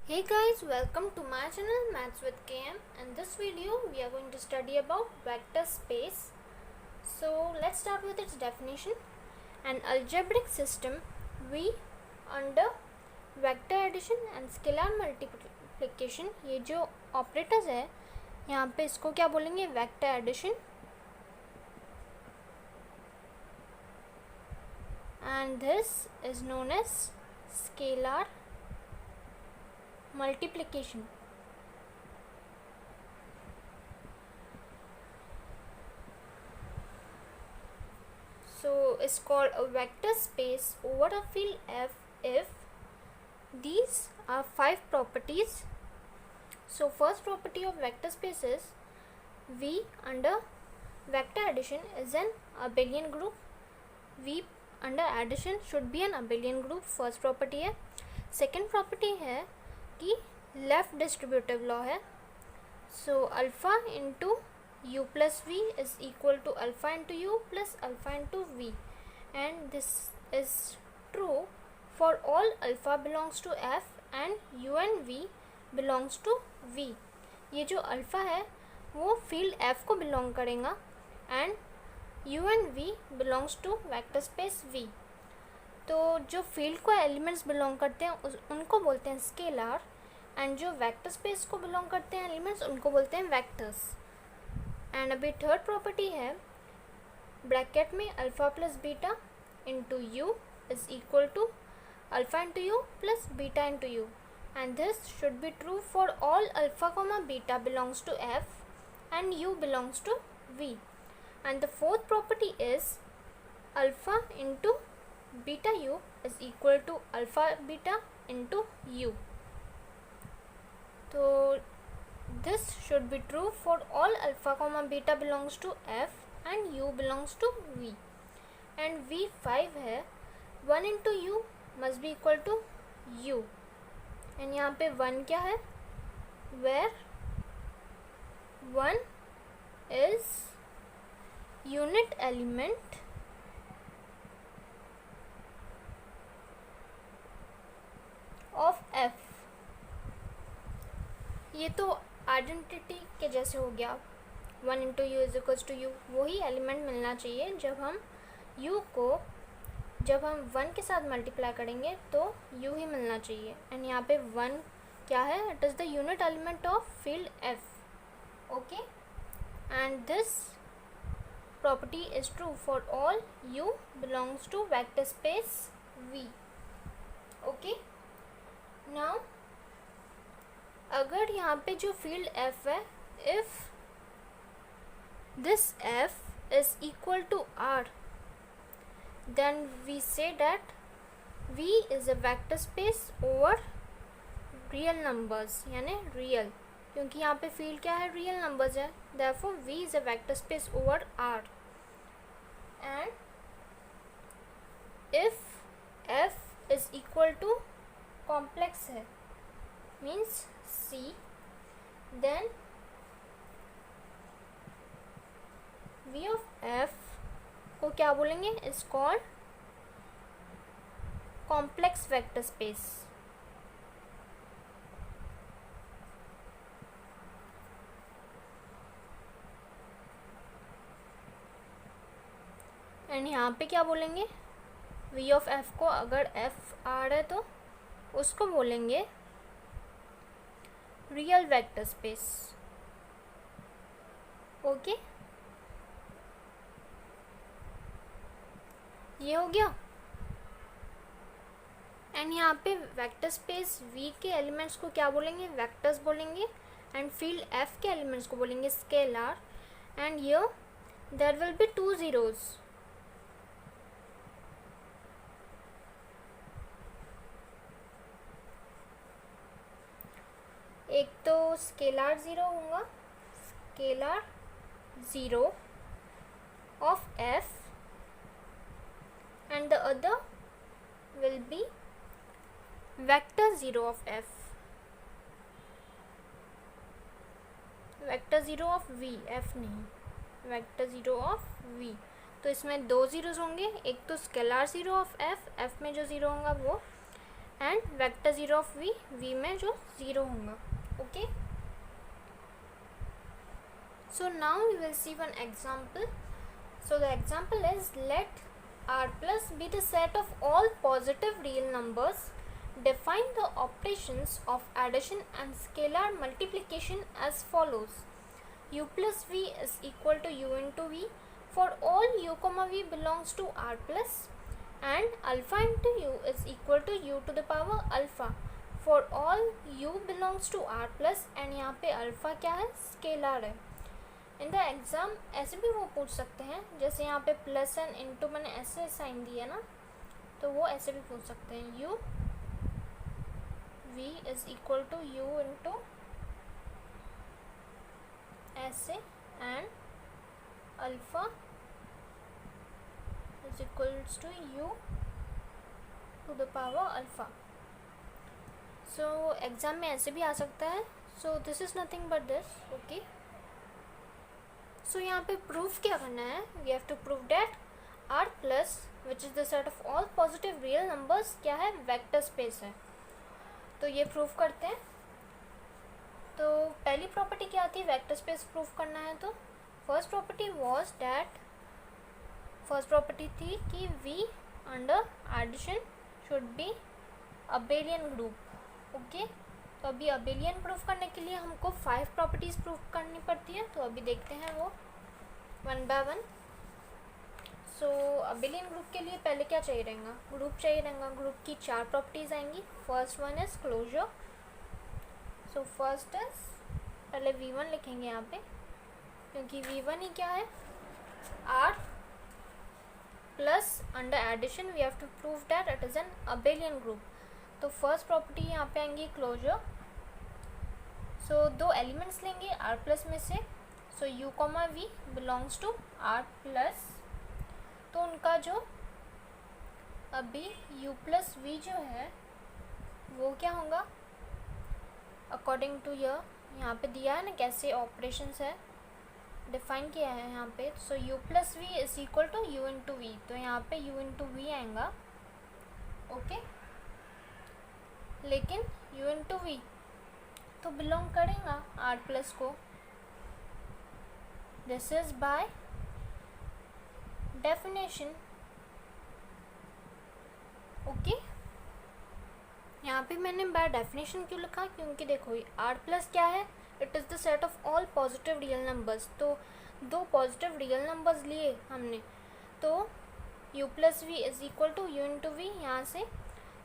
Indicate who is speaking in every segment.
Speaker 1: Hey guys, welcome to my channel Maths with KM. In this video we are going to study about vector space. So let's start with its definition. An algebraic system V under vector addition and scalar multiplication. ये जो operators है यहाँ पे इसको क्या बोलेंगे? Vector addition and this is known as scalar multiplication. So it's called a vector space over a field F if these are 5 properties. So first property of vector space is V under vector addition is an abelian group. V under addition should be an abelian group. First property है. Second property है कि left distributive law है. So alpha into u plus v is equal to alpha into u plus alpha into v and this is true for all alpha belongs to F and u and v belongs to V. ये जो alpha है वो field F को belong करेगा and u and v belongs to vector space V. तो जो field को elements belong करते हैं उनको बोलते हैं स्केलार एंड जो वेक्टर स्पेस को बिलोंग करते हैं एलिमेंट्स उनको बोलते हैं वेक्टर्स. एंड अभी थर्ड प्रॉपर्टी है ब्रैकेट में alpha plus beta into u is equal to alpha into u plus beta into u and this should be true for all alpha comma beta belongs to F and u belongs to V. And the fourth property is alpha into beta u is equal to alpha beta into u. So this should be true for all alpha comma beta belongs to f and u belongs to v. And v5 है 1 into u must be equal to u. and यहाँ पे 1 क्या है? where 1 is unit element of F. ये तो identity के जैसे हो गया. 1 into u is equals to u. वही एलिमेंट मिलना चाहिए जब हम u को जब हम 1 के साथ मल्टीप्लाई करेंगे तो u ही मिलना चाहिए. एंड यहाँ पे 1 क्या है? It is the unit element of field f. Okay and this property is true for all u belongs to vector space v. Okay now अगर यहाँ पे जो फील्ड f है if this f is equal to r then we say that v is a vector space over real numbers यानी real, क्योंकि यहाँ पे field क्या है? रियल नंबर्स है. Therefore v is a vector space over r. And if f is equal to complex है means C, then V of F को क्या बोलेंगे? Is called complex vector space. And यहाँ पे क्या बोलेंगे? V of F को अगर F R है तो उसको बोलेंगे रियल वेक्टर स्पेस. ओके ये हो गया. एंड यहाँ पे वेक्टर स्पेस V के एलिमेंट्स को क्या बोलेंगे? वेक्टर्स बोलेंगे. एंड फील्ड F के एलिमेंट्स को बोलेंगे scalar. And here there will be 2 zeros. एक तो स्केलार ज़ीरो होगा, scalar zero of F and the other will be vector zero of F, vector zero of V, F नहीं, vector zero of V. तो इसमें 2 zeros होंगे. एक तो scalar zero of F, F में जो ज़ीरो होगा वो, and vector zero of V, V में जो ज़ीरो होगा. Okay, so now we will see one example. So the example is, let r plus be the set of all positive real numbers. Define the operations of addition and scalar multiplication as follows. U plus v is equal to u into v for all u comma v belongs to r plus, and alpha into u is equal to u to the power alpha for all u belongs to r plus, and यहाँ पे alpha क्या है, scalar है. In the exam ऐसे भी वो पूछ सकते हैं, जैसे यहाँ पे प्लस एंड इंटू मैंने ऐसे साइन दिया ना, तो वो ऐसे भी पूछ सकते हैं. U v is equal to u into ऐसे, and alpha is equals to u to the power alpha. So exam में ऐसे भी आ सकता है. So this is nothing but this. Okay, so यहाँ पे प्रूफ क्या करना है, we have to prove that R plus which is the set of all positive real numbers क्या है, वेक्टर स्पेस है. तो ये प्रूफ करते हैं. तो पहली प्रॉपर्टी क्या थी, वेक्टर स्पेस प्रूफ करना है. तो first property was that, first property थी कि V under addition should be abelian group. Okay, तो अभी अबेलियन प्रूफ करने के लिए हमको 5 प्रॉपर्टीज़ प्रूफ करनी पड़ती है. तो अभी देखते हैं वो one by one. So abelian group के लिए पहले क्या चाहिए रहेगा, ग्रुप चाहिए रहेगा. ग्रुप की 4 प्रॉपर्टीज़ आएंगी. First one is closure. So first is, पहले v1 लिखेंगे यहाँ पे, क्योंकि v1 ही क्या है, r plus under addition we have to prove that it is an abelian group. तो फर्स्ट प्रॉपर्टी यहाँ पे आएंगी क्लोजर. सो 2 एलिमेंट्स लेंगे r प्लस में से. So u comma v belongs to r plus. तो उनका जो अभी u प्लस v जो है वो क्या होगा, अकॉर्डिंग टू यहाँ पे दिया है ना कैसे ऑपरेशंस है, डिफाइन किया है यहाँ पे. So u plus v is equal to u into v. तो यहाँ पे u इंटू वी आएगा. ओके, लेकिन u इंटू वी तो बिलोंग करेगा r प्लस को. This is by definition. Okay, यहाँ पे मैंने बाय डेफिनेशन क्यों लिखा, क्योंकि देखो r प्लस क्या है, it is the set of all positive real numbers. तो 2 पॉजिटिव रियल नंबर्स लिए हमने, तो u plus v is equal to u into v यहाँ से.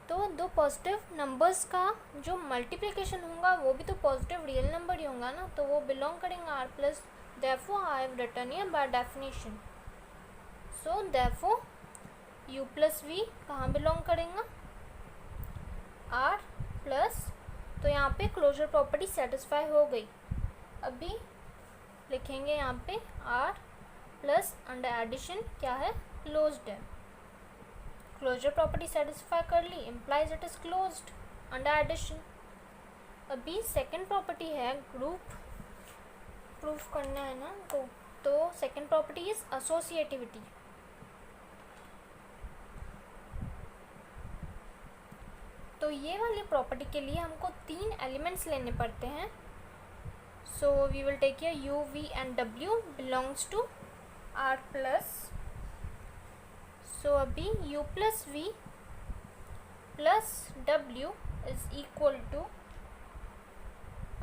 Speaker 1: तो 2 पॉजिटिव नंबर्स का जो मल्टीप्लिकेशन होगा वो भी तो पॉजिटिव रियल नंबर ही होगा ना, तो वो बिलोंग करेंगे r plus. Therefore I have written here by definition. So therefore u plus v कहाँ बिलोंग करेगा, r प्लस. तो यहाँ पे क्लोजर प्रॉपर्टी सेटिस्फाई हो गई. अभी लिखेंगे यहाँ पे r प्लस अंडर एडिशन क्या है, क्लोज्ड है. क्लोजर प्रॉपर्टी सेटिस्फाई कर ली, implies it is closed under addition. अभी सेकंड प्रॉपर्टी है ग्रुप प्रूफ करना है ना, तो सेकंड प्रॉपर्टी इज एसोसिएटिविटी. तो ये वाली प्रॉपर्टी के लिए हमको 3 एलिमेंट्स लेने पड़ते हैं. So we will take here u v and w belongs to r plus. So अभी u plus v plus w is equal to,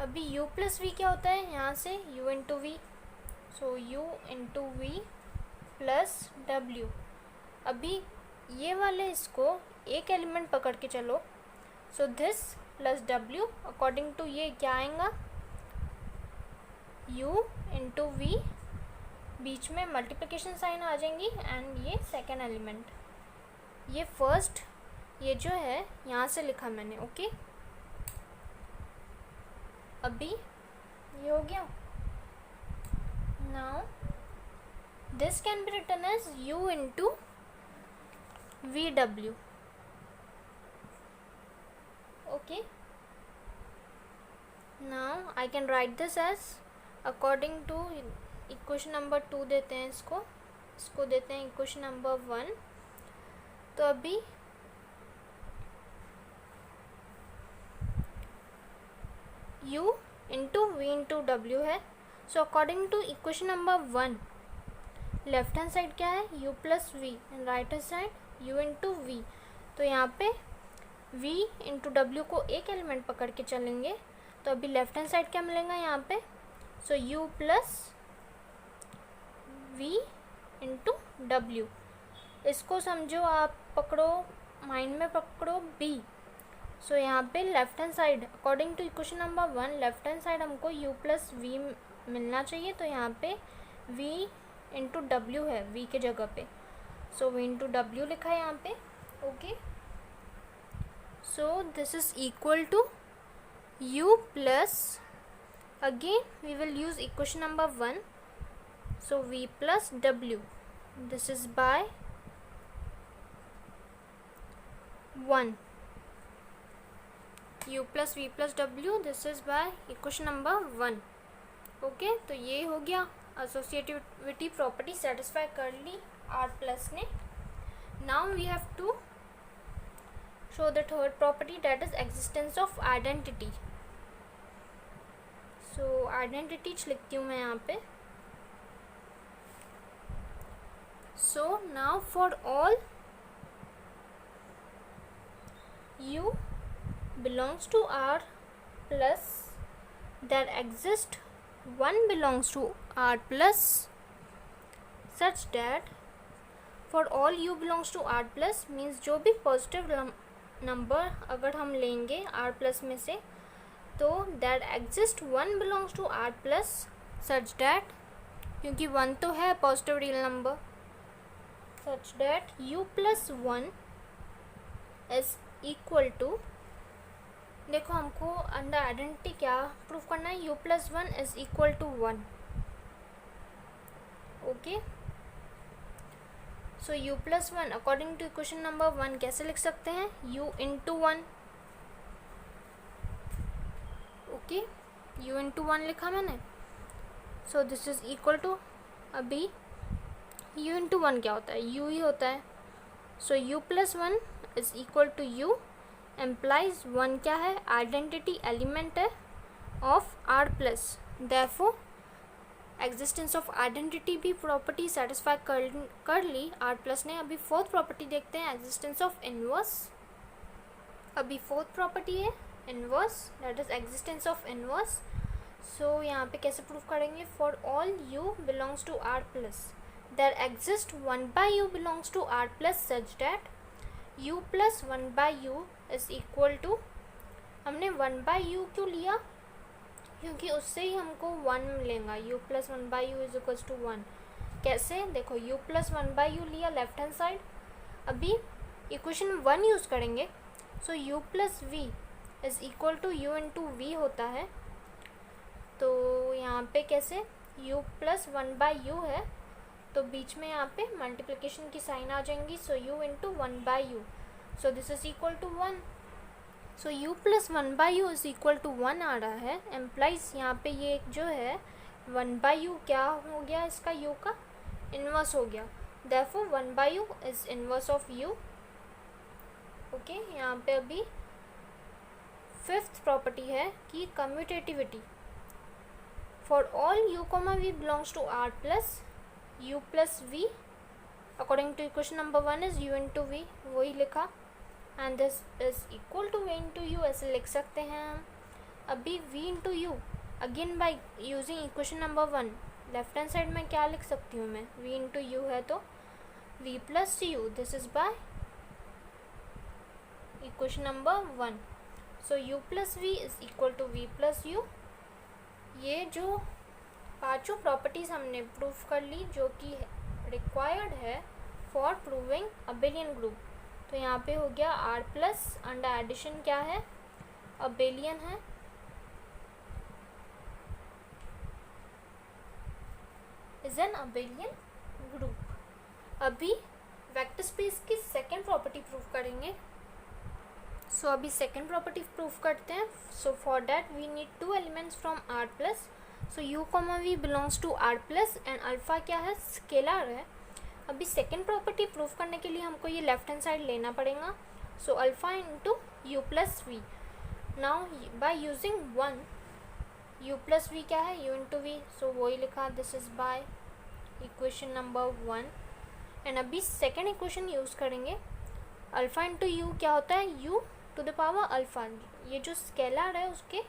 Speaker 1: अभी u प्लस v क्या होता है, यहाँ से u into v. So u into v plus w. अभी ये वाले इसको एक एलिमेंट पकड़ के चलो. So this plus w according to ये क्या आएगा, u इंटू वी, बीच में मल्टीप्लिकेशन साइन आ जाएंगी, एंड ये सेकेंड एलिमेंट. ये फर्स्ट, ये जो है यहाँ से लिखा मैंने. ओके, अभी ये हो गया. Now this can be written as u into v डब्ल्यू. Okay, now I can write this as according to equation number 2 देते हैं इसको देते हैं इक्वेशन नंबर 1. तो अभी u इंटू वी इंटू डब्ल्यू है. So according to equation number 1 left hand side क्या है u plus v and right hand side u into v. तो यहाँ पे v इंटू डब्ल्यू को एक एलिमेंट पकड़ के चलेंगे तो अभी लेफ्ट हैंड साइड क्या मिलेगा यहाँ पे. So u plus v into W. इसको समझो आप पकड़ो माइंड में पकड़ो b. सो यहाँ पे left hand side according to equation number 1 left hand side हमको u प्लस वी मिलना चाहिए. तो यहाँ पे v इंटू डब्ल्यू है v के जगह पे. सो v इंटू डब्ल्यू लिखा है यहाँ पे. Okay. So this is equal to u plus again we will use equation number 1. So v plus w. This is by 1 u plus v plus डब्ल्यू. This is by equation number 1. Okay. तो ये हो गया associativity property satisfy कर ली R plus ने. Now we have to show the third property that is existence of identity. So identity लिखती हूँ मैं यहाँ पे. So now for all u belongs to R plus there exist one belongs to R plus such that for all u belongs to R plus means जो भी positive number अगर हम लेंगे R plus में से तो that exist one belongs to R plus such that क्योंकि 1 तो है positive real number such that u plus 1 is equal to. देखो हमको अंडर आइडेंटिटी क्या प्रूफ करना है. u plus 1 is equal to 1. Okay. So u plus 1 according to equation number 1 कैसे लिख सकते हैं u into 1. Okay. u into 1 लिखा मैंने. So this is equal to अभी u इंटू 1 क्या होता है u ही होता है. So u plus 1 is equal to u implies 1 क्या है आइडेंटिटी एलिमेंट है of R plus. Therefore existence of identity भी प्रॉपर्टी सेटिस्फाई कर ली आर प्लस ने. अभी फोर्थ प्रॉपर्टी देखते हैं एग्जिस्टेंस ऑफ इनवर्स. अभी फोर्थ प्रॉपर्टी है inverse that is existence of inverse. So यहाँ पे कैसे प्रूफ करेंगे. For all u belongs to R plus there exist 1 by u belongs to R plus such that u plus 1 by u is equal to. हमने 1 by you क्यों लिया क्योंकि उससे ही हमको 1 मिलेगा. u plus 1 by u is equal to 1. कैसे देखो u plus 1 by u लिया लेफ्ट हैंड साइड. अभी इक्वेशन 1 यूज़ करेंगे. So u plus v is equal to u into v होता है. तो यहाँ पे कैसे u प्लस 1 बाई यू है तो बीच में यहाँ पे मल्टीप्लिकेशन की साइन आ जाएंगी. So u into 1 by u. So this is equal to 1. So u plus 1 by u is equal to 1 आ रहा है. एम्प्लाइज यहाँ पे ये जो है 1 बाई यू क्या हो गया इसका u का इन्वर्स हो गया. Therefore 1 by u is inverse of u. Okay. यहाँ पे अभी फिफ्थ प्रॉपर्टी है कि commutativity. For all u comma v belongs to r plus u plus v according to equation number 1 is u into v. वही लिखा and this is equal to v into u. ऐसे लिख सकते हैं हम. अभी v इंटू यू again by using equation number 1 left hand side में क्या लिख सकती हूँ मैं v इंटू यू है तो v plus u. This is by equation number 1. So u plus v is equal to v plus u. ये जो पांचों प्रॉपर्टीज हमने प्रूफ कर ली जो कि रिक्वायर्ड है फॉर प्रूविंग अबेलियन ग्रुप. तो यहाँ पे हो गया r प्लस अंडर एडिशन क्या है अबेलियन है. Is an abelian group. अभी वेक्टर स्पेस की सेकेंड प्रॉपर्टी प्रूफ करेंगे. सो अभी सेकेंड प्रॉपर्टी प्रूफ करते हैं. So for that we need 2 elements from r plus. So u comma v belongs to r plus and alpha क्या है scalar है. अभी सेकेंड प्रॉपर्टी प्रूफ करने के लिए हमको ये लेफ्ट हैंड साइड लेना पड़ेगा. So alpha into u plus v. Now by using 1 u plus v क्या है, u इंटू वी, सो वही लिखा, this is by equation number 1। And अभी सेकेंड इक्वेशन यूज़ करेंगे, अल्फ़ा इंटू यू क्या होता है, u to the power alpha, ये जो स्केलर है उसके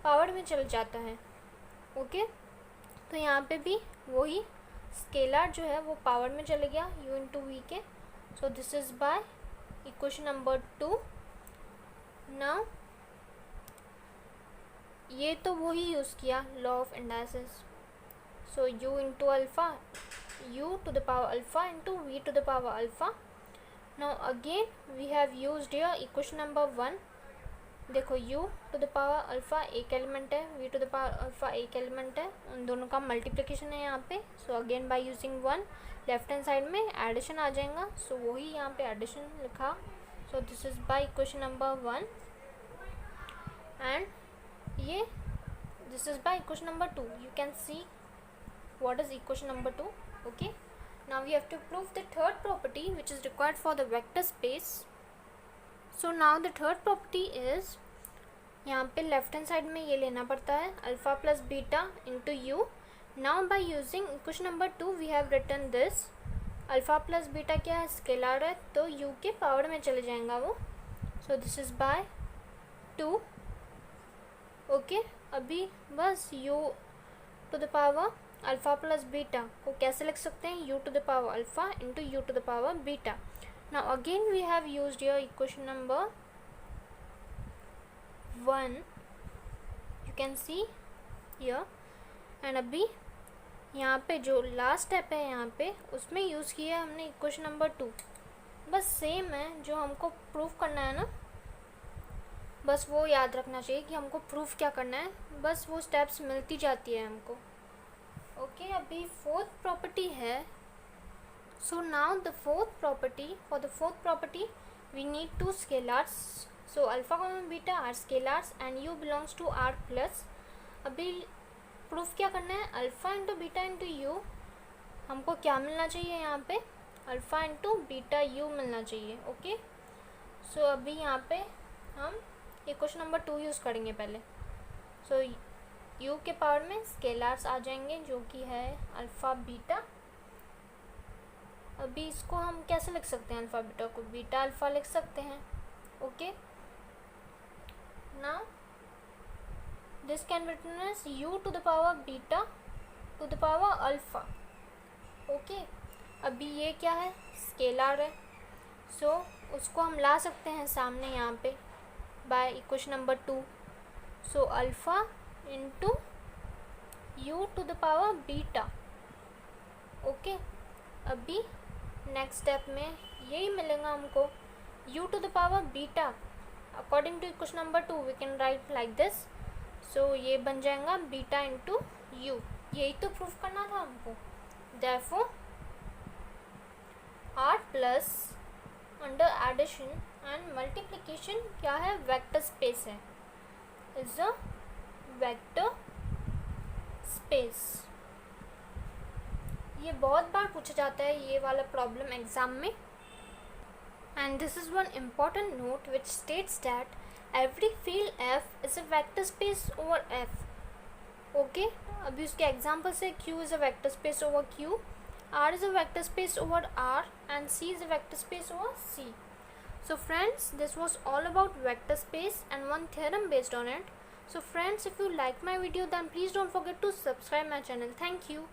Speaker 1: पावर में चल जाता है। ओके, तो यहाँ पे भी वही स्केलर जो है वो पावर में चले गया u इंटू वी के, so this is by equation number 2। Now ये तो वही यूज़ किया law of indices, so u into alpha, u to the power alpha into v to the power alpha. Now again we have used here equation number 1। देखो u to the power alpha एक element है, v to the power alpha एक element है, उन दोनों का multiplication है यहाँ पे। So again bye using 1 left hand side में एडिशन आ जाएगा, सो वही यहाँ पे एडिशन लिखा। So this is by equation number 1 and ये this is by equation number 2। You can see what is equation number 2. Okay, now we have to prove the third property which is required for the vector space. So now the third property is, यहाँ पे left hand side में ये लेना पड़ता है alpha plus beta into u. Now by using equation number 2 we have written this, alpha plus beta क्या है, scalar है, तो यू के पावर में चले जाएगा वो, so this is by 2। Okay, अभी बस u to the power alpha plus beta को कैसे लिख सकते हैं, u to the power alpha into u to the power beta. Now again we have used your equation number 1, you can see here. And अभी यहाँ पे जो last step है यहाँ पे उसमें यूज़ किया हमने इक्वेशन नंबर 2, बस सेम है जो हमको प्रूव करना है ना, बस वो याद रखना चाहिए कि हमको प्रूफ क्या करना है, बस वो स्टेप्स मिलती जाती है हमको। ओके, अभी फोर्थ प्रॉपर्टी है। So now the fourth property, for the fourth property we need two scalars, so alpha comma beta are scalars and u belongs to R plus. अभी प्रूफ क्या करना है, alpha into beta into u, हमको क्या मिलना चाहिए यहाँ पे, अल्फ़ा इंटू बीटा यू मिलना चाहिए। ओके, सो अभी यहाँ पे हम क्वेश्चन नंबर 2 यूज़ करेंगे पहले। सो u के पावर में स्केलर्स आ जाएंगे जो कि है अल्फ़ा बीटा। अभी इसको हम कैसे लिख सकते हैं, अल्फ़ा बीटा को बीटा अल्फ़ा लिख सकते हैं। Okay, now this can be written as u to the power beta to the power alpha. Okay, अभी ये क्या है, स्केलर है, सो उसको हम ला सकते हैं सामने यहाँ पे by equation number 2। So alpha into u to the power beta. Okay, अभी नेक्स्ट स्टेप में यही मिलेगा हमको, u to the power beta according to equation number 2 we can write like this. So ये बन जाएगा बीटा इंटू यू, यही तो प्रूफ करना था हमको। Therefore R plus under addition and multiplication क्या है, वेक्टर स्पेस है, इज अ वेक्टर स्पेस। ये बहुत बार पूछा जाता है ये वाला प्रॉब्लम एग्जाम में। And this is one important note which states that every field F is a vector space over F. Okay, अभी उसके एग्जाम्पल से Q is a vector space over Q, R is a vector space over R and C is a vector space over C. So friends, this was all about vector space and one theorem based on it. So friends, if you like my video then please don't forget to subscribe my channel. Thank you.